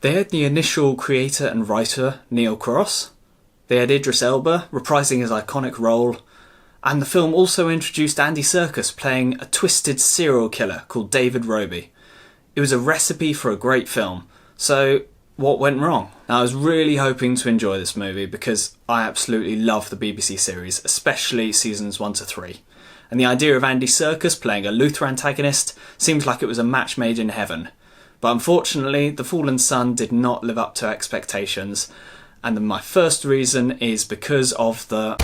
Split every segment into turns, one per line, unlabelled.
They had the initial creator and writer, Neil Cross. They had Idris Elba reprising his iconic role. And the film also introduced Andy Serkis playing a twisted serial killer called David Roby. It was a recipe for a great film. So what went wrong? Now, I was really hoping to enjoy this movie because I absolutely love the BBC series, especially seasons 1 to 3. And the idea of Andy Serkis playing a Luther antagonist seemed like it was a match made in heaven. But unfortunately, The Fallen Sun did not live up to expectations. And my first reason is because of the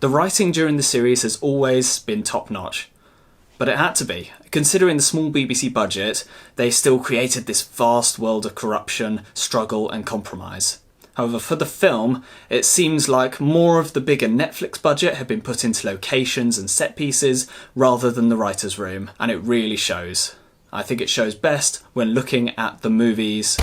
writing during the series has always been top-notch. But it had to be. Considering the small BBC budget, they still created this vast world of corruption, struggle and compromise. However, for the film, it seems like more of the bigger Netflix budget had been put into locations and set pieces rather than the writer's room, and it really shows. I think it shows best when looking at the movies.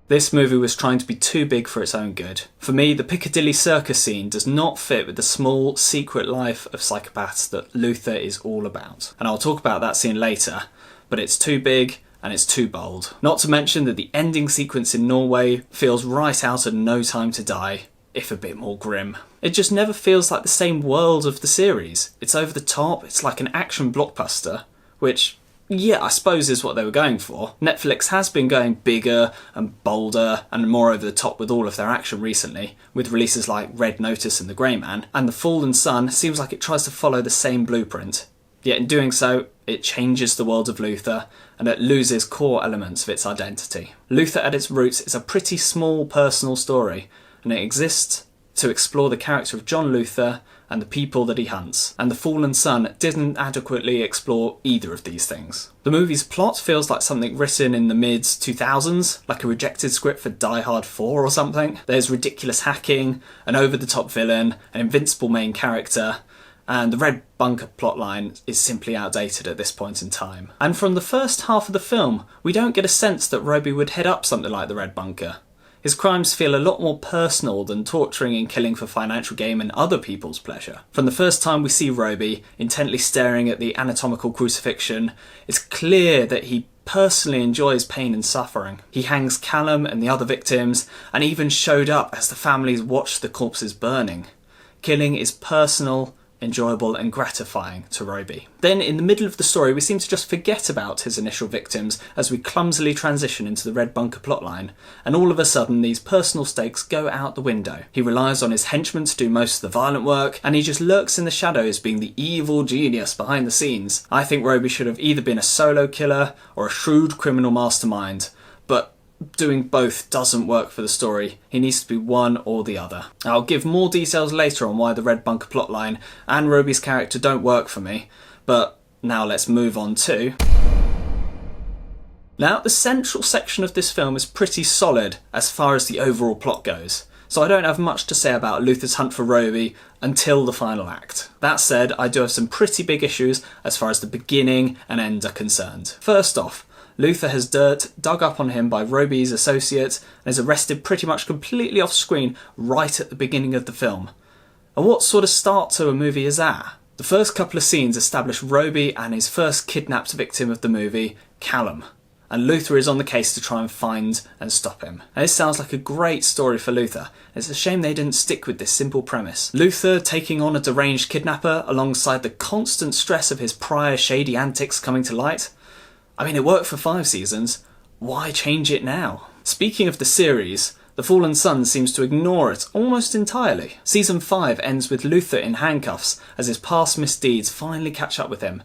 This movie was trying to be too big for its own good. For me, the Piccadilly Circus scene does not fit with the small, secret life of psychopaths that Luther is all about. And I'll talk about that scene later, but it's too big and it's too bold. Not to mention that the ending sequence in Norway feels right out of No Time to Die, if a bit more grim. It just never feels like the same world of the series. It's over the top, it's like an action blockbuster, which, yeah, I suppose is what they were going for. Netflix has been going bigger and bolder and more over the top with all of their action recently, with releases like Red Notice and The Grey Man, and The Fallen Sun seems like it tries to follow the same blueprint. Yet in doing so, it changes the world of Luther, and it loses core elements of its identity. Luther at its roots is a pretty small personal story, and it exists to explore the character of John Luther and the people that he hunts, and The Fallen Sun didn't adequately explore either of these things. The movie's plot feels like something written in the mid-2000s, like a rejected script for Die Hard 4 or something. There's ridiculous hacking, an over-the-top villain, an invincible main character, and the Red Bunker plotline is simply outdated at this point in time. And from the first half of the film, we don't get a sense that Roby would head up something like the Red Bunker. His crimes feel a lot more personal than torturing and killing for financial gain and other people's pleasure. From the first time we see Roby intently staring at the anatomical crucifixion, it's clear that he personally enjoys pain and suffering. He hangs Callum and the other victims, and even showed up as the families watched the corpses burning. Killing is personal, enjoyable and gratifying to Roby. Then in the middle of the story we seem to just forget about his initial victims as we clumsily transition into the Red Bunker plotline, and all of a sudden these personal stakes go out the window. He relies on his henchmen to do most of the violent work, and he just lurks in the shadows being the evil genius behind the scenes. I think Roby should have either been a solo killer or a shrewd criminal mastermind, but doing both doesn't work for the story. He needs to be one or the other. I'll give more details later on why the Red Bunker plotline and Roby's character don't work for me, but now let's move on to... Now, the central section of this film is pretty solid as far as the overall plot goes, so I don't have much to say about Luther's hunt for Roby until the final act. That said, I do have some pretty big issues as far as the beginning and end are concerned. First off, Luther has dirt dug up on him by Roby's associate and is arrested pretty much completely off screen right at the beginning of the film. And what sort of start to a movie is that? The first couple of scenes establish Roby and his first kidnapped victim of the movie, Callum, and Luther is on the case to try and find and stop him. And this sounds like a great story for Luther. It's a shame they didn't stick with this simple premise. Luther taking on a deranged kidnapper alongside the constant stress of his prior shady antics coming to light. I mean, it worked for 5 seasons, why change it now? Speaking of the series, The Fallen Sun seems to ignore it almost entirely. Season 5 ends with Luther in handcuffs as his past misdeeds finally catch up with him,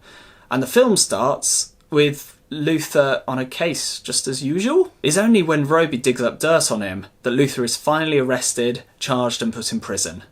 and the film starts with Luther on a case just as usual. It's only when Roby digs up dirt on him that Luther is finally arrested, charged and put in prison.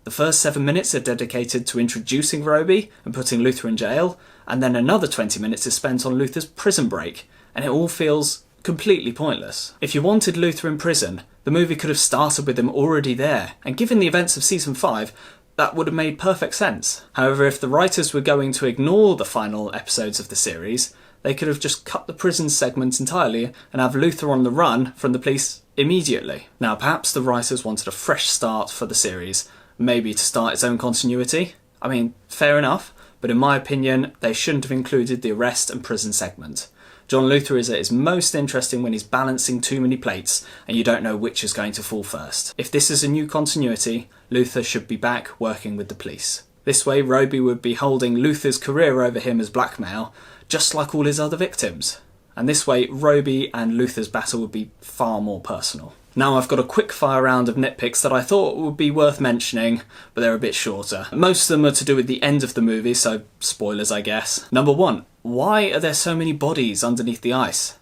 The first 7 minutes are dedicated to introducing Roby and putting Luther in jail, and then another 20 minutes is spent on Luther's prison break, and it all feels completely pointless. If you wanted Luther in prison, the movie could have started with him already there, and given the events of season 5, that would have made perfect sense. However, if the writers were going to ignore the final episodes of the series, they could have just cut the prison segment entirely and have Luther on the run from the police immediately. Now, perhaps the writers wanted a fresh start for the series, maybe to start its own continuity. I mean, fair enough, but in my opinion, they shouldn't have included the arrest and prison segment. John Luther is at his most interesting when he's balancing too many plates and you don't know which is going to fall first. If this is a new continuity, Luther should be back working with the police. This way, Roby would be holding Luther's career over him as blackmail, just like all his other victims. And this way, Roby and Luther's battle would be far more personal. Now I've got a quick fire round of nitpicks that I thought would be worth mentioning, but they're a bit shorter. Most of them are to do with the end of the movie, so spoilers I guess. Number 1, why are there so many bodies underneath the ice?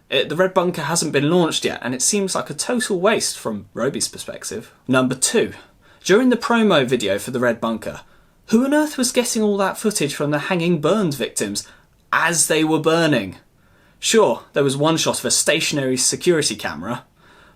The Red Bunker hasn't been launched yet, and it seems like a total waste from Roby's perspective. Number 2, during the promo video for the Red Bunker, who on earth was getting all that footage from the hanging burned victims as they were burning? Sure, there was one shot of a stationary security camera,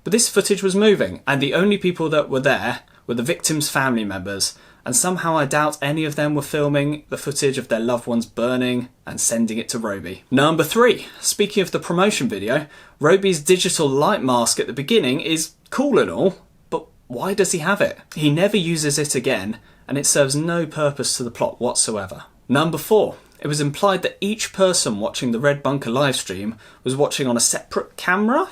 but this footage was moving, and the only people that were there were the victims' family members, and somehow I doubt any of them were filming the footage of their loved ones burning and sending it to Roby. Number 3, speaking of the promotion video, Roby's digital light mask at the beginning is cool and all, but why does he have it? He never uses it again, and it serves no purpose to the plot whatsoever. Number 4, it was implied that each person watching the Red Bunker livestream was watching on a separate camera?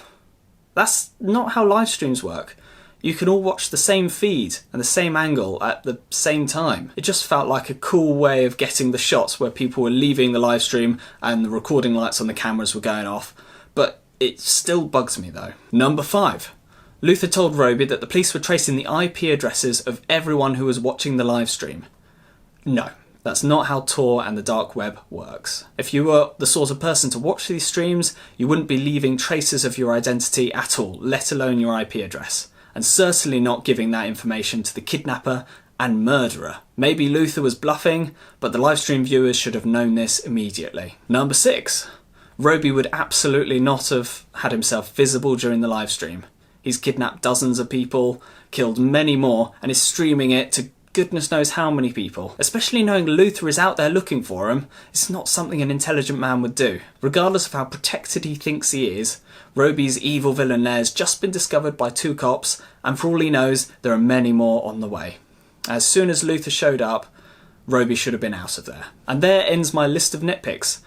That's not how live streams work. You can all watch the same feed and the same angle at the same time. It just felt like a cool way of getting the shots where people were leaving the live stream and the recording lights on the cameras were going off. But it still bugs me though. Number 5. Luther told Roby that the police were tracing the IP addresses of everyone who was watching the live stream. No. That's not how Tor and the dark web works. If you were the sort of person to watch these streams, you wouldn't be leaving traces of your identity at all, let alone your IP address. And certainly not giving that information to the kidnapper and murderer. Maybe Luther was bluffing, but the livestream viewers should have known this immediately. Number 6. Roby would absolutely not have had himself visible during the livestream. He's kidnapped dozens of people, killed many more, and is streaming it to goodness knows how many people. Especially knowing Luther is out there looking for him, it's not something an intelligent man would do. Regardless of how protected he thinks he is, Roby's evil villain lair's just been discovered by 2 cops, and for all he knows, there are many more on the way. As soon as Luther showed up, Roby should have been out of there. And there ends my list of nitpicks.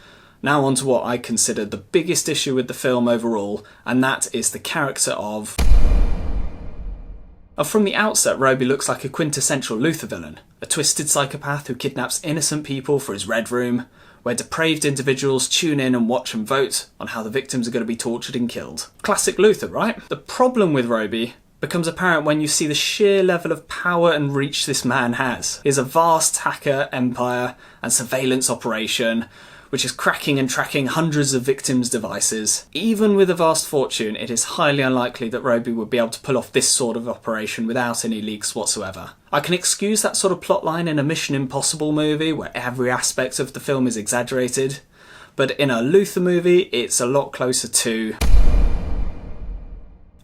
Now on to what I consider the biggest issue with the film overall, and that is the character of... From the outset, Roby looks like a quintessential Luther villain, a twisted psychopath who kidnaps innocent people for his Red Room, where depraved individuals tune in and watch and vote on how the victims are going to be tortured and killed. Classic Luther, right? The problem with Roby becomes apparent when you see the sheer level of power and reach this man has. He has a vast hacker empire and surveillance operation, which is cracking and tracking hundreds of victims' devices. Even with a vast fortune, it is highly unlikely that Roby would be able to pull off this sort of operation without any leaks whatsoever. I can excuse that sort of plotline in a Mission Impossible movie where every aspect of the film is exaggerated, but in a Luther movie, it's a lot closer to...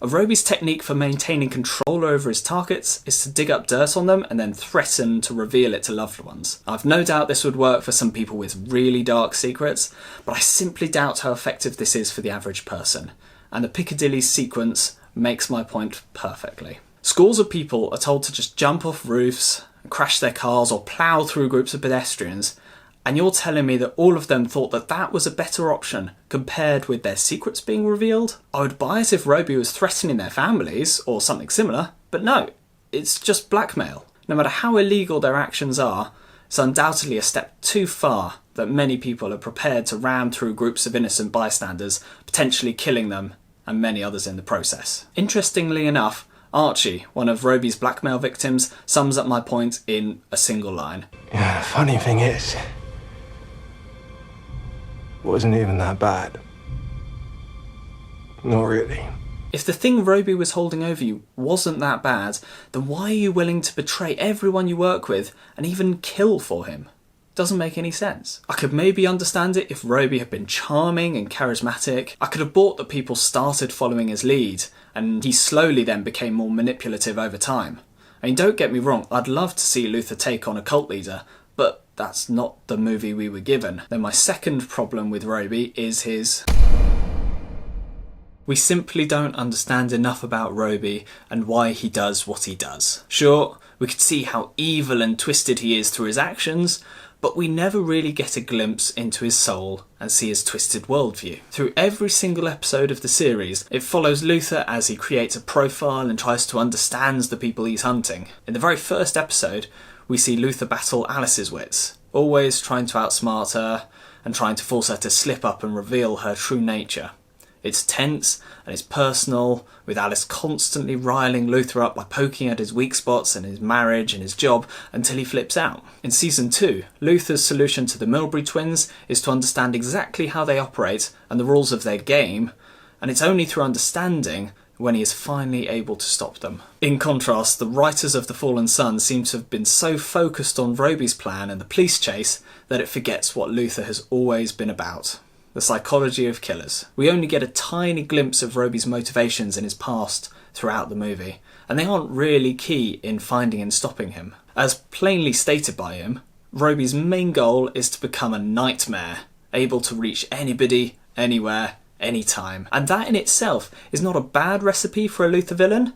Roby's technique for maintaining control over his targets is to dig up dirt on them and then threaten to reveal it to loved ones. I've no doubt this would work for some people with really dark secrets, but I simply doubt how effective this is for the average person. And the Piccadilly sequence makes my point perfectly. Scores of people are told to just jump off roofs, crash their cars or plough through groups of pedestrians, and you're telling me that all of them thought that that was a better option compared with their secrets being revealed? I would buy it if Roby was threatening their families or something similar, but no, it's just blackmail. No matter how illegal their actions are, it's undoubtedly a step too far that many people are prepared to ram through groups of innocent bystanders, potentially killing them and many others in the process. Interestingly enough, Archie, one of Roby's blackmail victims, sums up my point in a single line.
Yeah, the funny thing is, it wasn't even that bad. Not really.
If the thing Roby was holding over you wasn't that bad, then why are you willing to betray everyone you work with and even kill for him? Doesn't make any sense. I could maybe understand it if Roby had been charming and charismatic. I could have bought that people started following his lead, and he slowly then became more manipulative over time. I mean, don't get me wrong, I'd love to see Luther take on a cult leader, but that's not the movie we were given. Then my second problem with Roby is his... We simply don't understand enough about Roby and why he does what he does. Sure, we could see how evil and twisted he is through his actions, but we never really get a glimpse into his soul and see his twisted worldview. Through every single episode of the series, it follows Luther as he creates a profile and tries to understand the people he's hunting. In the very first episode, we see Luther battle Alice's wits, always trying to outsmart her and trying to force her to slip up and reveal her true nature. It's tense and it's personal, with Alice constantly riling Luther up by poking at his weak spots and his marriage and his job until he flips out. In Season 2, Luther's solution to the Milbury twins is to understand exactly how they operate and the rules of their game, and it's only through understanding when he is finally able to stop them. In contrast, the writers of The Fallen Sun seem to have been so focused on Roby's plan and the police chase that it forgets what Luther has always been about. The psychology of killers. We only get a tiny glimpse of Roby's motivations in his past throughout the movie, and they aren't really key in finding and stopping him. As plainly stated by him, Roby's main goal is to become a nightmare, able to reach anybody, anywhere, anytime. And that in itself is not a bad recipe for a Luther villain.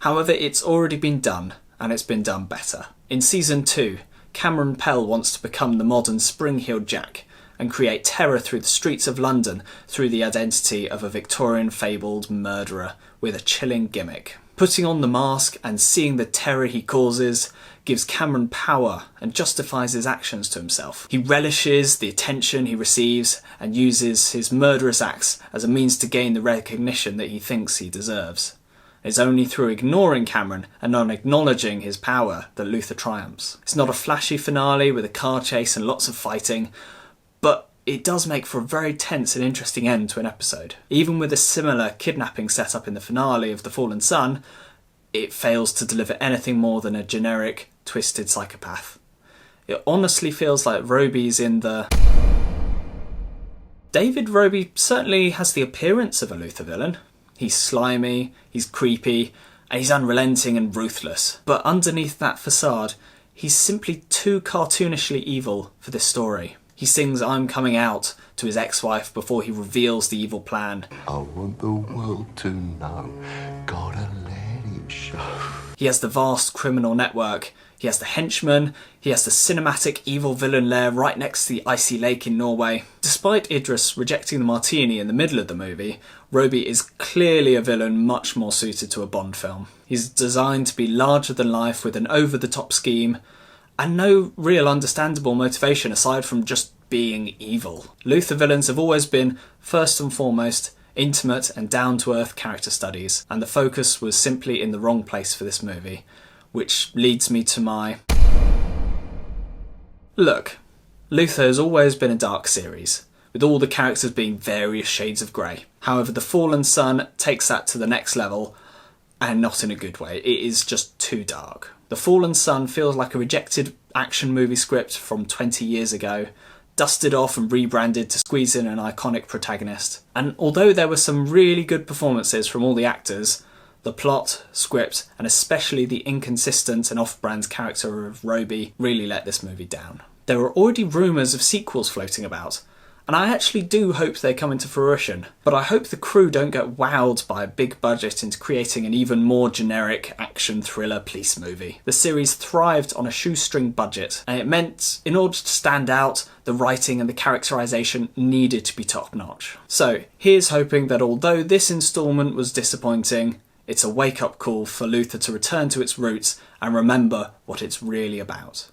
However, it's already been done, and it's been done better. In Season 2, Cameron Pell wants to become the modern Spring-Heeled Jack, and create terror through the streets of London through the identity of a Victorian fabled murderer with a chilling gimmick. Putting on the mask and seeing the terror he causes gives Cameron power and justifies his actions to himself. He relishes the attention he receives and uses his murderous acts as a means to gain the recognition that he thinks he deserves. It's only through ignoring Cameron and not acknowledging his power that Luther triumphs. It's not a flashy finale with a car chase and lots of fighting, but it does make for a very tense and interesting end to an episode. Even with a similar kidnapping setup in the finale of The Fallen Sun, it fails to deliver anything more than a generic, twisted psychopath. It honestly feels like Roby's in the... David Roby certainly has the appearance of a Luther villain. He's slimy, he's creepy, and he's unrelenting and ruthless. But underneath that facade, he's simply too cartoonishly evil for this story. He sings "I'm Coming Out" to his ex-wife before he reveals the evil plan.
I want the world to know, gotta let it show.
He has the vast criminal network, he has the henchmen, he has the cinematic evil villain lair right next to the icy lake in Norway. Despite Idris rejecting the martini in the middle of the movie, Roby is clearly a villain much more suited to a Bond film. He's designed to be larger than life with an over-the-top scheme, and no real understandable motivation aside from just being evil. Luther villains have always been, first and foremost, intimate and down-to-earth character studies, and the focus was simply in the wrong place for this movie, which leads me to my... Look, Luther has always been a dark series, with all the characters being various shades of grey. However, The Fallen Sun takes that to the next level, and not in a good way. It is just too dark. The Fallen Sun feels like a rejected action movie script from 20 years ago, dusted off and rebranded to squeeze in an iconic protagonist. And although there were some really good performances from all the actors, the plot, script, and especially the inconsistent and off-brand character of Roby really let this movie down. There were already rumours of sequels floating about, and I actually do hope they come into fruition, but I hope the crew don't get wowed by a big budget into creating an even more generic action thriller police movie. The series thrived on a shoestring budget, and it meant, in order to stand out, the writing and the characterisation needed to be top-notch. So, here's hoping that although this instalment was disappointing, it's a wake-up call for Luther to return to its roots and remember what it's really about.